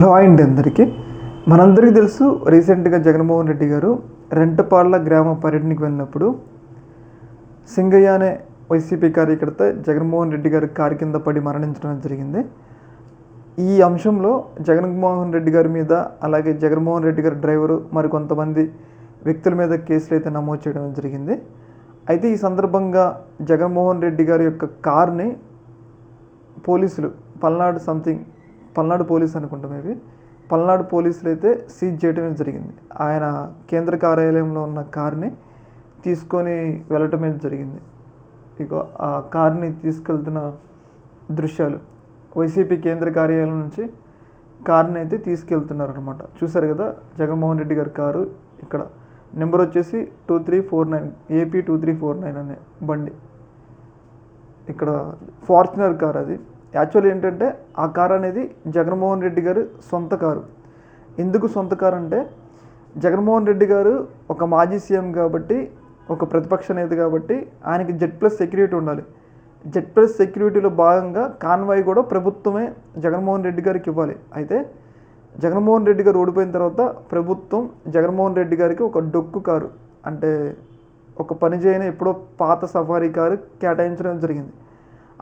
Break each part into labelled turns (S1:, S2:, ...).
S1: Hello అండి అందరికీ. మనందరికీ తెలుసు, రీసెంట్గా జగన్మోహన్ రెడ్డి గారు రెంటపాళ్ళ గ్రామ పర్యటనకి వెళ్ళినప్పుడు సింగయ్య అనే వైసీపీ కార్యకర్త జగన్మోహన్ రెడ్డి గారి కారు కింద పడి మరణించడం జరిగింది. ఈ అంశంలో జగన్మోహన్ రెడ్డి గారి మీద, అలాగే జగన్మోహన్ రెడ్డి గారి డ్రైవరు మరికొంతమంది వ్యక్తుల మీద కేసులు అయితే నమోదు చేయడం జరిగింది. అయితే ఈ సందర్భంగా జగన్మోహన్ రెడ్డి గారి యొక్క కార్ని పోలీసులు పల్నాడు పోలీస్ అనుకుంటాం, పల్నాడు పోలీసులు అయితే సీజ్ చేయడం జరిగింది. ఆయన కేంద్ర కార్యాలయంలో ఉన్న కార్ని తీసుకొని వెళ్ళటం జరిగింది. ఇక ఆ కార్ని తీసుకెళ్తున్న దృశ్యాలు వైసీపీ కేంద్ర కార్యాలయం నుంచి కార్ని అయితే తీసుకెళ్తున్నారు అనమాట. చూసారు కదా, జగన్మోహన్ రెడ్డి గారి కారు. ఇక్కడ నెంబర్ వచ్చేసి 2349 AP 2349 అనే బండి. ఇక్కడ ఫార్చునర్ కార్. అది యాక్చువల్లీ ఏంటంటే ఆ కార్ అనేది జగన్మోహన్ రెడ్డి గారు సొంత కారు. ఎందుకు సొంత కారు అంటే, జగన్మోహన్ రెడ్డి గారు ఒక మాజీ సీఎం కాబట్టి, ఒక ప్రతిపక్ష నేత కాబట్టి ఆయనకి Z+ సెక్యూరిటీ ఉండాలి. Z+ సెక్యూరిటీలో భాగంగా కాన్వాయ్ కూడా ప్రభుత్వమే జగన్మోహన్ రెడ్డి గారికి ఇవ్వాలి. అయితే జగన్మోహన్ రెడ్డి గారు ఓడిపోయిన తర్వాత ప్రభుత్వం జగన్మోహన్ రెడ్డి గారికి ఒక డొక్కు కారు, అంటే ఒక పని చేయని ఎప్పుడో పాత సఫారీ కారు కేటాయించడం జరిగింది.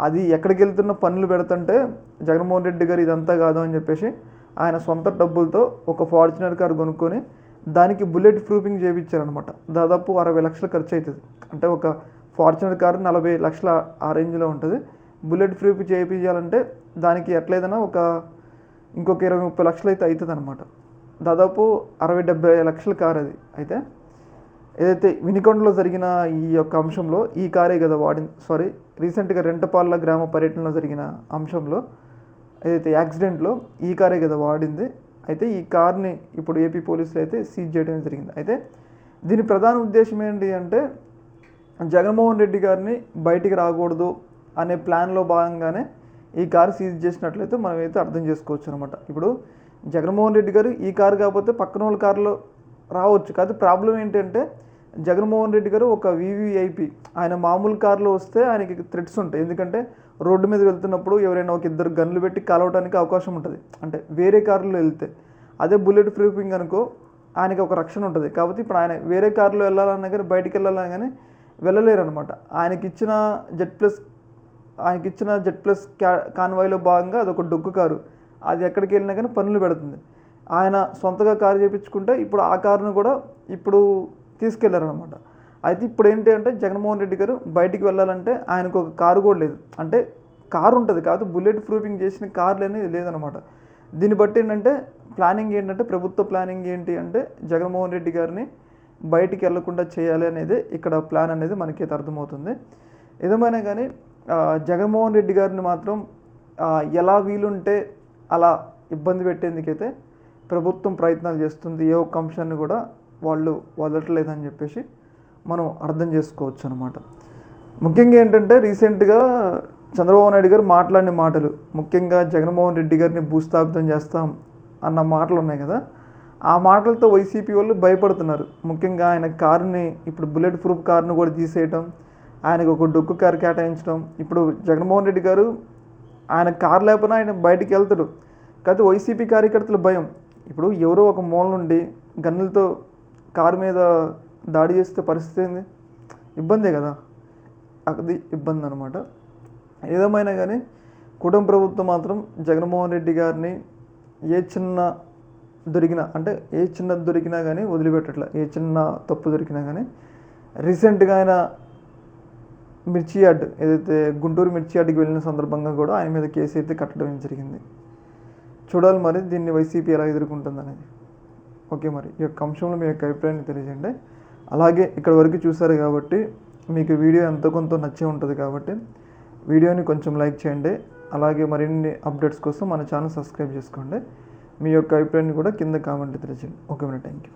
S1: అది ఎక్కడికి వెళ్తున్న పనులు పెడుతుంటే జగన్మోహన్ రెడ్డి గారు ఇదంతా కాదు అని చెప్పేసి ఆయన సొంత డబ్బులతో ఒక ఫార్చునర్ కారు కొనుక్కొని దానికి బుల్లెట్ ప్రూఫింగ్ చేయించారనమాట. దాదాపు 60 లక్షలు ఖర్చు అవుతుంది. అంటే ఒక ఫార్చునర్ కారు 40 లక్షల ఆ రేంజ్లో ఉంటుంది. బుల్లెట్ ప్రూఫ్ చేయించాలంటే దానికి ఎట్లేదన్నా ఇంకొక 20-30 లక్షలు అయితే అవుతుంది అనమాట. దాదాపు 60-70 లక్షల కారు అది. అయితే ఏదైతే వినికొండలో జరిగిన ఈ యొక్క అంశంలో ఈ కారే కదా రీసెంట్గా రెంటపాళ్ళ గ్రామ పర్యటనలో జరిగిన అంశంలో ఏదైతే యాక్సిడెంట్లో ఈ కారే కదా వాడింది. అయితే ఈ కార్ని ఇప్పుడు ఏపీ పోలీసులు అయితే సీజ్ చేయడం జరిగింది. అయితే దీని ప్రధాన ఉద్దేశం ఏంటి అంటే, జగన్మోహన్ రెడ్డి గారిని బయటికి రాకూడదు అనే ప్లాన్లో భాగంగానే ఈ కారు సీజ్ చేసినట్లయితే మనమైతే అర్థం చేసుకోవచ్చు అనమాట. ఇప్పుడు జగన్మోహన్ రెడ్డి గారు ఈ కారు కాకపోతే పక్కన వాళ్ళ కారులో రావచ్చు. కాదు, ప్రాబ్లం ఏంటంటే జగన్మోహన్ రెడ్డి గారు ఒక VVIP. ఆయన మామూలు కారులో వస్తే ఆయనకి థ్రెట్స్ ఉంటాయి. ఎందుకంటే రోడ్డు మీద వెళ్తున్నప్పుడు ఎవరైనా ఒక ఇద్దరు గన్లు పెట్టి కాలవడానికి అవకాశం ఉంటుంది, అంటే వేరే కారులో వెళ్తే. అదే బుల్లెట్ ప్రూఫింగ్ అనుకో, ఆయనకి ఒక రక్షణ ఉంటుంది. కాబట్టి ఇప్పుడు ఆయన వేరే కారులో వెళ్ళాలన్నా కానీ, బయటికి వెళ్ళాలన్నా కానీ వెళ్ళలేరు అనమాట. ఆయనకిచ్చిన Z+ కాన్వాయ్లో భాగంగా అదొక డొక్కు కారు. అది ఎక్కడికి వెళ్ళినా కానీ పనులు పెడుతుంది. ఆయన సొంతగా కారు చేయించుకుంటే ఇప్పుడు ఆ కారును కూడా ఇప్పుడు తీసుకెళ్లారనమాట. అయితే ఇప్పుడు ఏంటి అంటే, జగన్మోహన్ రెడ్డి గారు బయటికి వెళ్ళాలంటే ఆయనకు ఒక కారు కూడా లేదు. అంటే కారు ఉంటుంది కాదు, బుల్లెట్ ప్రూఫింగ్ చేసిన కార్లు అనేది లేదనమాట. దీన్ని బట్టి ఏంటంటే ప్రభుత్వ ప్లానింగ్ ఏంటి అంటే, జగన్మోహన్ రెడ్డి గారిని బయటికి వెళ్లకుండా చేయాలి అనేది ఇక్కడ ప్లాన్ అనేది మనకైతే అర్థమవుతుంది. ఏదేమైనా కానీ జగన్మోహన్ రెడ్డి గారిని మాత్రం ఎలా వీలుంటే అలా ఇబ్బంది పెట్టేందుకైతే ప్రభుత్వం ప్రయత్నాలు చేస్తుంది. ఏ ఒక్క అంశాన్ని కూడా వాళ్ళు వదలట్లేదని చెప్పేసి మనం అర్థం చేసుకోవచ్చు అనమాట. ముఖ్యంగా ఏంటంటే, రీసెంట్గా చంద్రబాబు నాయుడు గారు మాట్లాడిన మాటలు, ముఖ్యంగా జగన్మోహన్ రెడ్డి గారిని భూస్థాపితం చేస్తాం అన్న మాటలు ఉన్నాయి కదా, ఆ మాటలతో వైసీపీ వాళ్ళు భయపడుతున్నారు. ముఖ్యంగా ఆయన కారుని, ఇప్పుడు బుల్లెట్ ప్రూఫ్ కారుని కూడా తీసేయటం, ఆయనకు ఒక డొక్కు కారు కేటాయించడం. ఇప్పుడు జగన్మోహన్ రెడ్డి గారు ఆయన కారు లేకపోయినా ఆయన బయటికి వెళ్తాడు. కాకపోతే వైసీపీ కార్యకర్తల భయం. ఇప్పుడు ఎవరో ఒక మూల నుండి గన్నులతో కారు మీద దాడి చేస్తే పరిస్థితి ఏంది? ఇబ్బందే కదా, అది ఇబ్బంది అనమాట. ఏదేమైనా కానీ కుటుంబ ప్రభుత్వం మాత్రం జగన్మోహన్ రెడ్డి గారిని ఏ చిన్నది దొరికినా కానీ వదిలిపెట్టట్లే. ఏ చిన్న తప్పు దొరికినా కానీ రీసెంట్గా ఆయన మిర్చి యార్డ్, ఏదైతే గుంటూరు మిర్చి యార్డ్కి వెళ్ళిన సందర్భంగా కూడా ఆయన మీద కేసు అయితే కట్టడం జరిగింది. చూడాలి మరి దీన్ని వైసీపీ ఎలా ఎదుర్కొంటుంది అనేది. ఓకే, మరి ఈ యొక్క అంశంలో మీ యొక్క అభిప్రాయాన్ని తెలియజేయండి. అలాగే ఇక్కడ వరకు చూసారు కాబట్టి మీకు వీడియో ఎంతో కొంత నచ్చే ఉంటుంది కాబట్టి వీడియోని కొంచెం లైక్ చేయండి. అలాగే మరిన్ని అప్డేట్స్ కోసం మన ఛానల్ సబ్స్క్రైబ్ చేసుకోండి. మీ యొక్క అభిప్రాయాన్ని కూడా కింద కామెంట్ తెలియజేయండి. ఓకే మరి, థ్యాంక్ యూ.